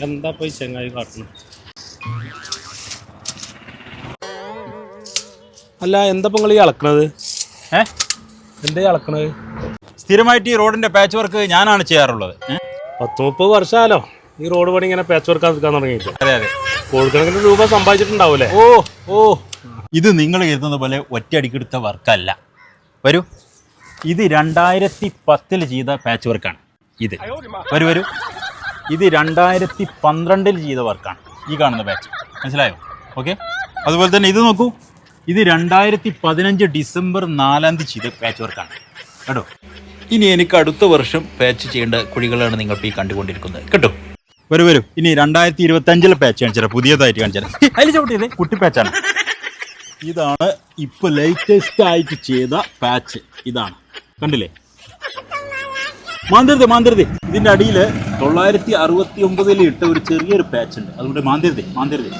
എന്താ പോയി ചെങ്ങായി കാട്ടണം? അല്ല, എന്താ നിങ്ങൾ ഈ അളക്കണത്? എന്താ ഈ അളക്കണത്? സ്ഥിരമായിട്ട് ഈ റോഡിന്റെ പാച്ച് വർക്ക് ഞാനാണ് ചെയ്യാറുള്ളത്. 30 വർഷമാലോ ഈ റോഡ് പണി ഇങ്ങനെ പാച്ച് വർക്ക് നിൽക്കാൻ തുടങ്ങിയിട്ട്. അതെ അതെ, കോടിക്കണക്കിന് രൂപ സമ്പാദിച്ചിട്ടുണ്ടാവൂലേ? ഓ ഇത് നിങ്ങൾ കരുതുന്ന പോലെ ഒറ്റയടിക്കെടുത്ത വർക്കല്ല. വരൂ, ഇത് 2010 ചെയ്ത പാച്ച് വർക്കാണ്. ഇത് വരൂ, ഇത് 2012 ചെയ്ത വർക്കാണ് ഈ കാണുന്ന പാച്ച്. മനസ്സിലായോ? ഓക്കെ. അതുപോലെ തന്നെ ഇത് നോക്കൂ, ഇത് 2015 ഡിസംബർ 4 ചെയ്ത പാച്ച് വർക്കാണ് കേട്ടോ. ഇനി എനിക്ക് അടുത്ത വർഷം പാച്ച് ചെയ്യേണ്ട കുഴികളാണ് നിങ്ങൾ ഈ കണ്ടുകൊണ്ടിരിക്കുന്നത് കേട്ടോ. വരൂ, ഇനി 2025 പാച്ച് കാണിച്ചാൽ പുതിയതായിട്ട് കാണിച്ചാൽ അതിൽ ചവിട്ടിയത് കുട്ടി പാച്ചാണ്. ഇതാണ് ഇപ്പൊ ലേറ്റസ്റ്റ് ആയിട്ട് ചെയ്ത പാച്ച്. ഇതാണ്, കണ്ടില്ലേ? മാന്തരുത്. ഇതിന്റെ അടിയിൽ 969 ഇട്ട ഒരു ചെറിയൊരു പാച്ച് ഉണ്ട്. അതുകൊണ്ട് മാന്തരുത്.